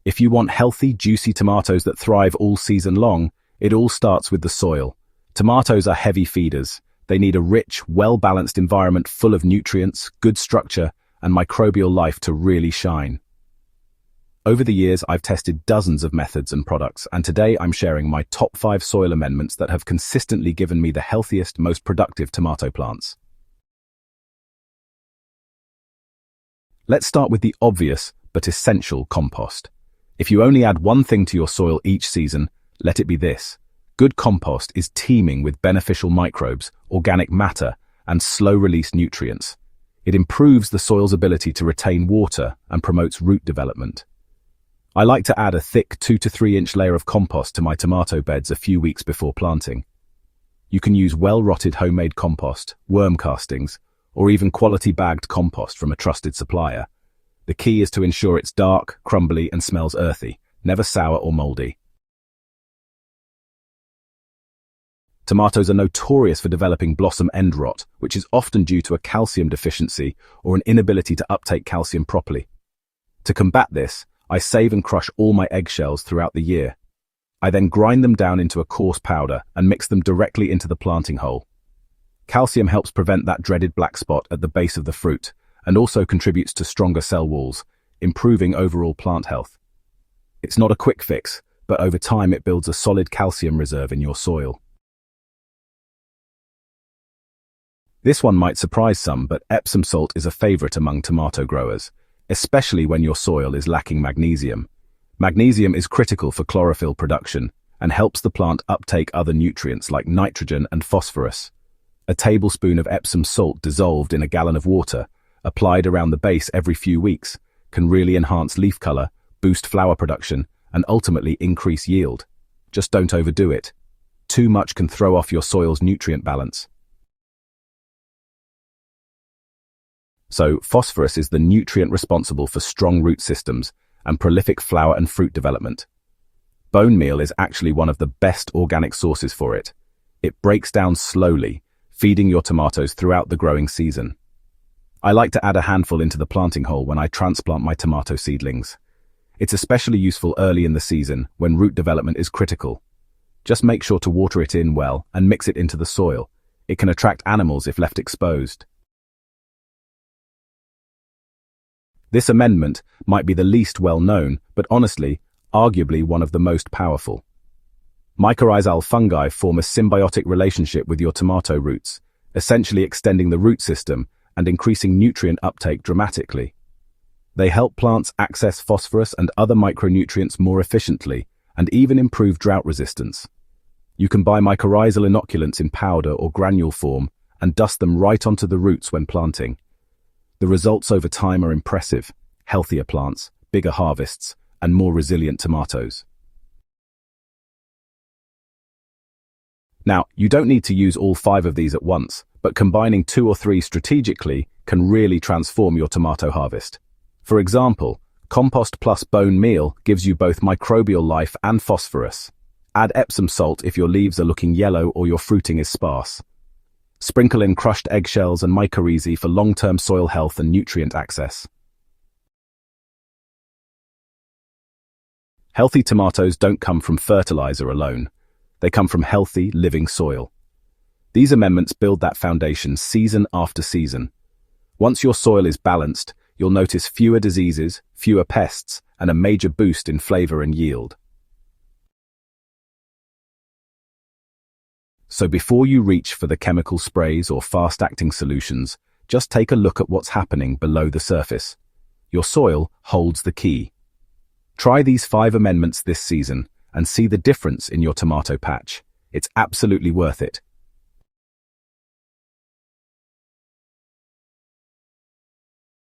If you want healthy, juicy tomatoes that thrive all season long, it all starts with the soil. Tomatoes are heavy feeders. They need a rich, well-balanced environment full of nutrients, good structure, and microbial life to really shine. Over the years, I've tested dozens of methods and products, and today I'm sharing my top 5 soil amendments that have consistently given me the healthiest, most productive tomato plants. Let's start with the obvious but essential compost. If you only add one thing to your soil each season, let it be this. Good compost is teeming with beneficial microbes, organic matter, and slow-release nutrients. It improves the soil's ability to retain water and promotes root development. I like to add a thick 2 to 3 inch layer of compost to my tomato beds a few weeks before planting. You can use well-rotted homemade compost, worm castings, or even quality bagged compost from a trusted supplier. The key is to ensure it's dark, crumbly, and smells earthy, never sour or moldy. Tomatoes are notorious for developing blossom end rot, which is often due to a calcium deficiency or an inability to uptake calcium properly. To combat this, I save and crush all my eggshells throughout the year. I then grind them down into a coarse powder and mix them directly into the planting hole. Calcium helps prevent that dreaded black spot at the base of the fruit and also contributes to stronger cell walls, improving overall plant health. It's not a quick fix, but over time it builds a solid calcium reserve in your soil. This one might surprise some, but Epsom salt is a favorite among tomato growers, especially when your soil is lacking magnesium. Magnesium is critical for chlorophyll production and helps the plant uptake other nutrients like nitrogen and phosphorus. A tablespoon of Epsom salt dissolved in a gallon of water, applied around the base every few weeks, can really enhance leaf color, boost flower production, and ultimately increase yield. Just don't overdo it. Too much can throw off your soil's nutrient balance. So, phosphorus is the nutrient responsible for strong root systems and prolific flower and fruit development. Bone meal is actually one of the best organic sources for it. It breaks down slowly, feeding your tomatoes throughout the growing season. I like to add a handful into the planting hole when I transplant my tomato seedlings. It's especially useful early in the season when root development is critical. Just make sure to water it in well and mix it into the soil. It can attract animals if left exposed. This amendment might be the least well-known, but honestly, arguably one of the most powerful. Mycorrhizal fungi form a symbiotic relationship with your tomato roots, essentially extending the root system and increasing nutrient uptake dramatically. They help plants access phosphorus and other micronutrients more efficiently and even improve drought resistance. You can buy mycorrhizal inoculants in powder or granule form and dust them right onto the roots when planting. The results over time are impressive: healthier plants, bigger harvests, and more resilient tomatoes. Now, you don't need to use all 5 of these at once, but combining 2 or 3 strategically can really transform your tomato harvest. For example, compost plus bone meal gives you both microbial life and phosphorus. Add Epsom salt if your leaves are looking yellow or your fruiting is sparse. Sprinkle in crushed eggshells and mycorrhizae for long-term soil health and nutrient access. Healthy tomatoes don't come from fertilizer alone. They come from healthy, living soil. These amendments build that foundation season after season. Once your soil is balanced, you'll notice fewer diseases, fewer pests, and a major boost in flavor and yield. So before you reach for the chemical sprays or fast-acting solutions, just take a look at what's happening below the surface. Your soil holds the key. Try these 5 amendments this season and see the difference in your tomato patch. It's absolutely worth it.